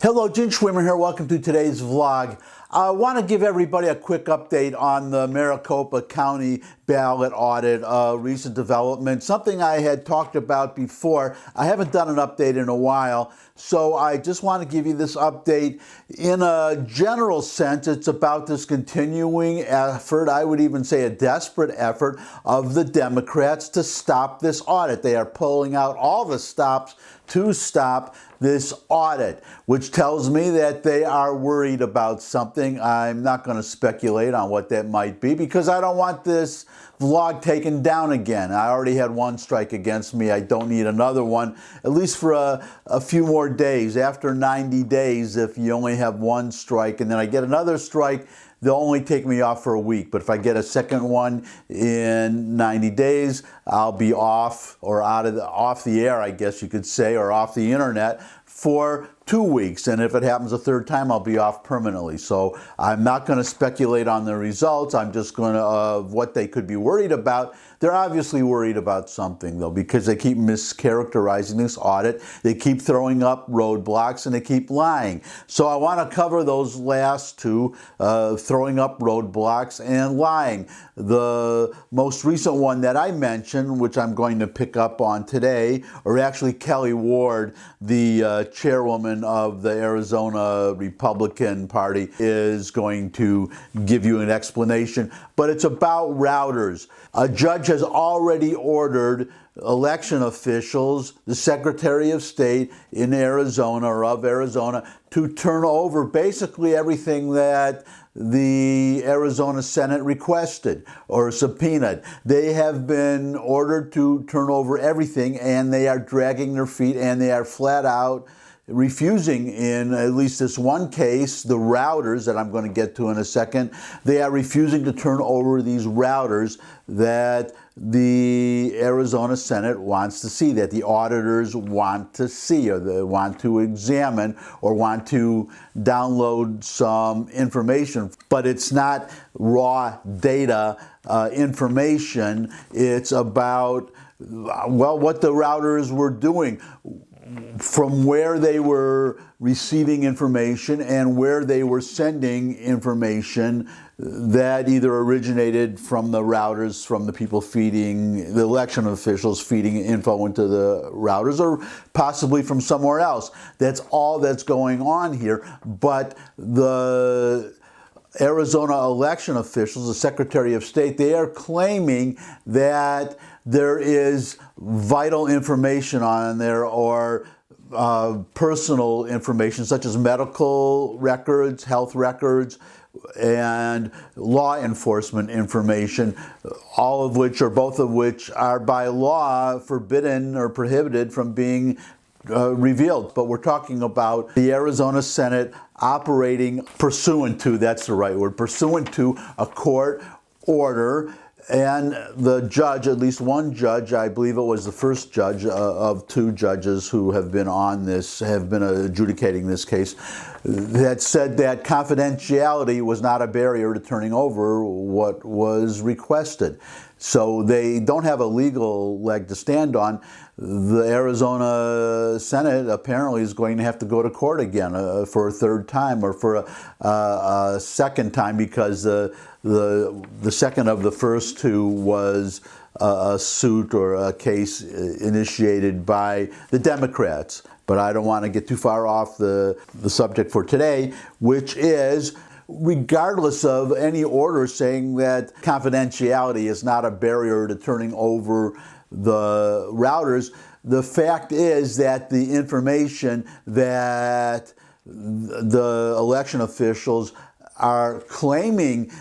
Hello, Gene Schwimmer here. Welcome to today's vlog. I want to give everybody a quick update on the Maricopa County ballot audit, recent development, something I had talked about before. I haven't done an update in a while, so I just want to give you this update. In a general sense, it's about this continuing effort, I would even say a desperate effort, of the Democrats to stop this audit. They are pulling out all the stops to stop this audit, which tells me that they are worried about something. I'm not going to speculate on what that might be because I don't want this vlog taken down again. I already had one strike against me. I don't need another one, at least for a few more days. After 90 days, if you only have one strike and then I get another strike, they'll only take me off for a week. But if I get a second one in 90 days, I'll be off or off the air, I guess you could say, or off the internet for 2 weeks. And if it happens a third time, I'll be off permanently. So I'm not going to speculate on the results. I'm just going to, what they could be worried about. They're obviously worried about something, though, because they keep mischaracterizing this audit. They keep throwing up roadblocks and they keep lying. So I want to cover those last two, throwing up roadblocks and lying. The most recent one that I mentioned, which I'm going to pick up on today, or actually Kelly Ward, the chairwoman of the Arizona Republican Party, is going to give you an explanation. But it's about routers. A judge has already ordered election officials, the Secretary of State in Arizona or of Arizona, to turn over basically everything that the Arizona Senate requested or subpoenaed. They have been ordered to turn over everything, and they are dragging their feet, and they are flat out refusing, in at least this one case, the routers that I'm going to get to in a second. They are refusing to turn over these routers that the Arizona Senate wants to see, that the auditors want to see, or they want to examine, or want to download some information. But it's not raw data information. It's about, well, what the routers were doing, from where they were receiving information and where they were sending information that either originated from the routers, from the people feeding, the election officials feeding info into the routers, or possibly from somewhere else. That's all that's going on here. But the Arizona election officials, the Secretary of State, they are claiming that there is vital information on there, or personal information such as medical records, health records, and law enforcement information, all of which, or both of which, are by law forbidden or prohibited from being revealed. But we're talking about the Arizona Senate operating pursuant to, that's the right word, pursuant to a court order. And the judge, at least one judge, I believe it was the first judge of two judges who have been on this, have been adjudicating this case, that said that confidentiality was not a barrier to turning over what was requested. So they don't have a legal leg to stand on. The Arizona Senate apparently is going to have to go to court again for a third time, or for a second time, because the second of the first two was a suit or a case initiated by the Democrats. But I don't want to get too far off the subject for today, which is, regardless of any order saying that confidentiality is not a barrier to turning over the routers, the fact is that the information that the election officials are claiming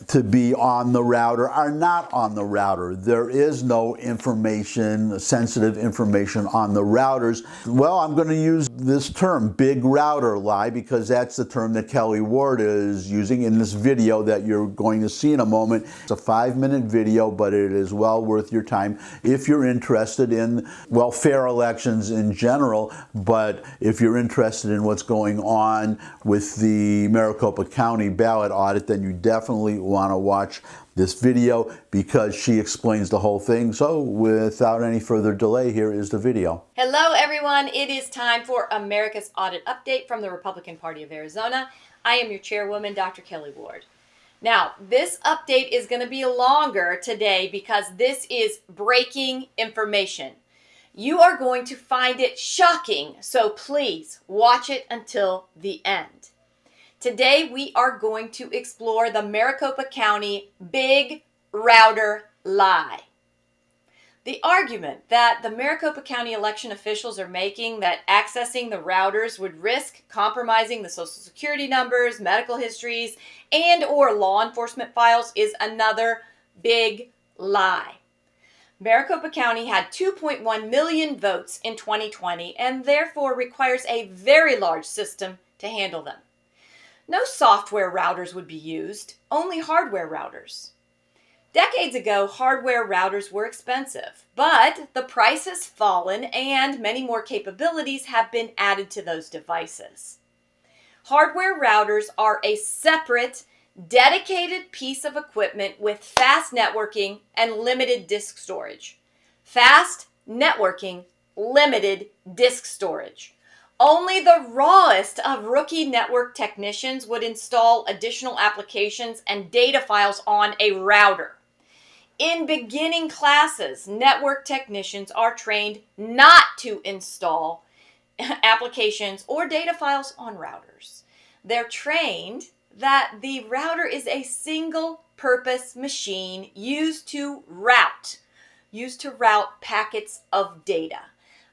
to be on the router are not on the router. There is no information, sensitive information, on the routers. Well, I'm going to use this term, big router lie, because that's the term that Kelly Ward is using in this video that you're going to see in a moment. It's a 5-minute video, but it is well worth your time if you're interested in, well, fair elections in general, but if you're interested in what's going on with the Maricopa County ballot audit, then you definitely definitely want to watch this video because she explains the whole thing. So without any further delay, here is the video. Hello everyone, it is time for America's Audit Update from the Republican Party of Arizona. I am your chairwoman, Dr. Kelly Ward. Now, this update is going to be longer today because this is breaking information. You are going to find it shocking, so please watch it until the end. Today, we are going to explore the Maricopa County big router lie. The argument that the Maricopa County election officials are making that accessing the routers would risk compromising the social security numbers, medical histories, and or law enforcement files is another big lie. Maricopa County had 2.1 million votes in 2020 and therefore requires a very large system to handle them. No software routers would be used, only hardware routers. Decades ago, hardware routers were expensive, but the price has fallen and many more capabilities have been added to those devices. Hardware routers are a separate, dedicated piece of equipment with fast networking and limited disk storage. Fast networking, limited disk storage. Only the rawest of rookie network technicians would install additional applications and data files on a router. In beginning classes, network technicians are trained not to install applications or data files on routers. They're trained that the router is a single-purpose machine used to route packets of data.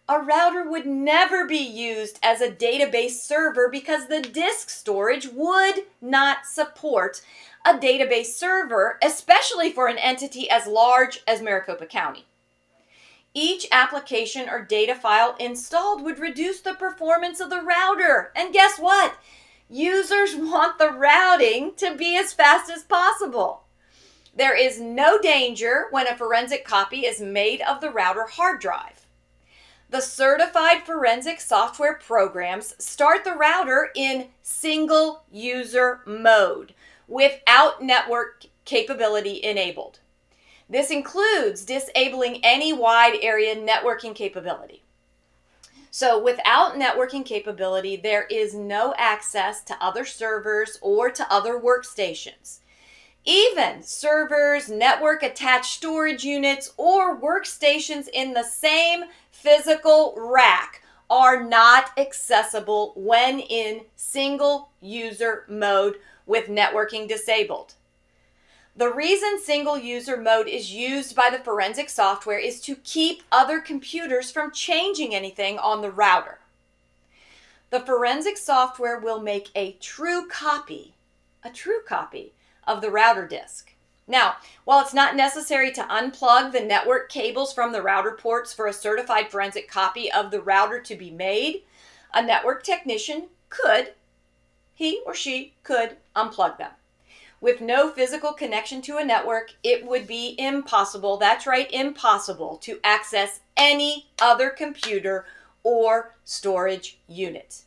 A router would never be used as a database server because the disk storage would not support a database server, especially for an entity as large as Maricopa County. Each application or data file installed would reduce the performance of the router. And guess what? Users want the routing to be as fast as possible. There is no danger when a forensic copy is made of the router hard drive. The certified forensic software programs start the router in single user mode without network capability enabled. This includes disabling any wide area networking capability. So without networking capability, there is no access to other servers or to other workstations. Even servers, network attached storage units, or workstations in the same physical rack are not accessible when in single user mode with networking disabled. The reason single user mode is used by the forensic software is to keep other computers from changing anything on the router. The forensic software will make a true copy of the router disk. Now, while it's not necessary to unplug the network cables from the router ports for a certified forensic copy of the router to be made, a network technician he or she could unplug them. With no physical connection to a network, it would be impossible, that's right, impossible, to access any other computer or storage unit.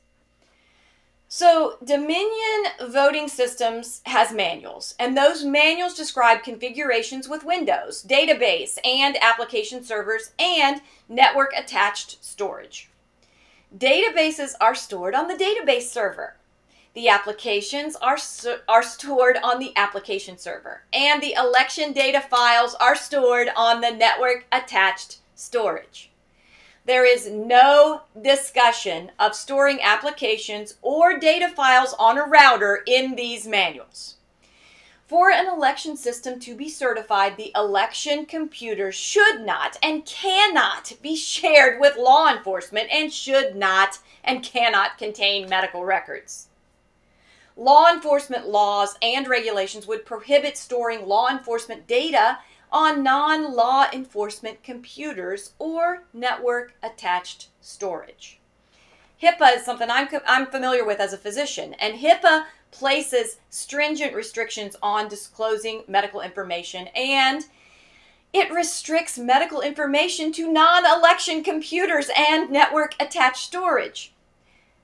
So Dominion Voting Systems has manuals, and those manuals describe configurations with Windows, database, and application servers, and network-attached storage. Databases are stored on the database server. The applications are stored on the application server, and the election data files are stored on the network-attached storage. There is no discussion of storing applications or data files on a router in these manuals. For an election system to be certified, the election computer should not and cannot be shared with law enforcement and should not and cannot contain medical records. Law enforcement laws and regulations would prohibit storing law enforcement data on non-law enforcement computers or network-attached storage. HIPAA is something I'm familiar with as a physician, and HIPAA places stringent restrictions on disclosing medical information, and it restricts medical information to non-election computers and network-attached storage.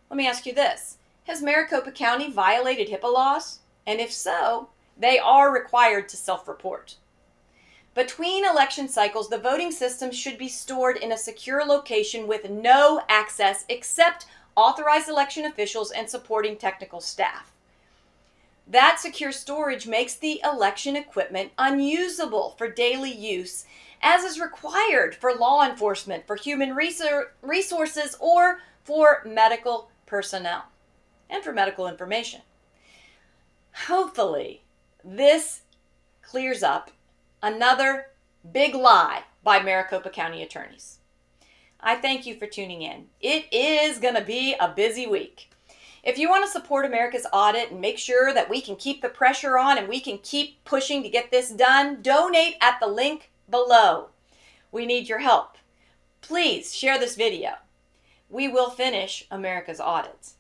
Let me ask you this. Has Maricopa County violated HIPAA laws? And if so, They are required to self-report. Between election cycles, the voting system should be stored in a secure location with no access except authorized election officials and supporting technical staff. That secure storage makes the election equipment unusable for daily use, as is required for law enforcement, for human resources, or for medical personnel, and for medical information. Hopefully, this clears up another big lie by Maricopa County attorneys. I thank you for tuning in. It is going to be a busy week. If you want to support America's Audit and make sure that we can keep the pressure on and we can keep pushing to get this done, donate at the link below. We need your help. Please share this video. We will finish America's Audit.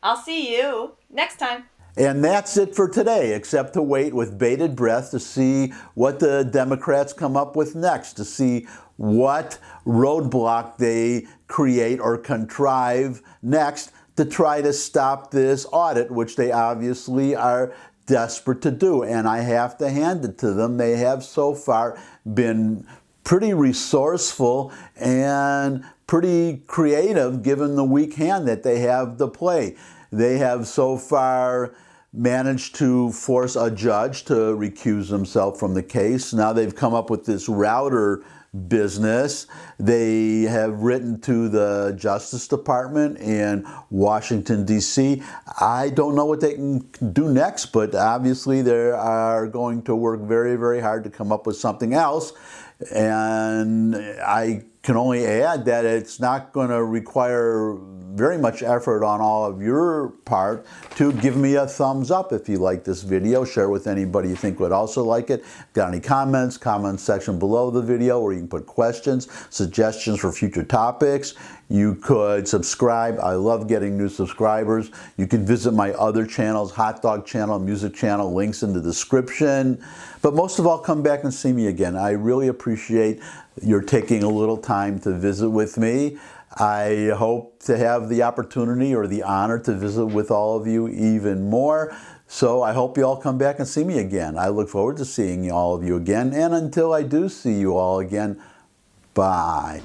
I'll see you next time. And that's it for today, except to wait with bated breath to see what the Democrats come up with next, to see what roadblock they create or contrive next to try to stop this audit, which they obviously are desperate to do. And I have to hand it to them. They have so far been pretty resourceful and pretty creative given the weak hand that they have to play. They have so far managed to force a judge to recuse himself from the case. Now they've come up with this router business. They have written to the Justice Department in Washington, D.C. I don't know what they can do next, but obviously they are going to work very, very hard to come up with something else. And I can only add that it's not going to require very much effort on all of your part to give me a thumbs up if you like this video. Share it with anybody you think would also like it. Got any comments? Comment section below the video where you can put questions, suggestions for future topics. You could subscribe. I love getting new subscribers. You can visit my other channels, Hot Dog Channel, Music Channel, links in the description. But most of all, come back and see me again. I really appreciate your taking a little time to visit with me. I hope to have the opportunity or the honor to visit with all of you even more. So I hope you all come back and see me again. I look forward to seeing all of you again. And until I do see you all again, bye.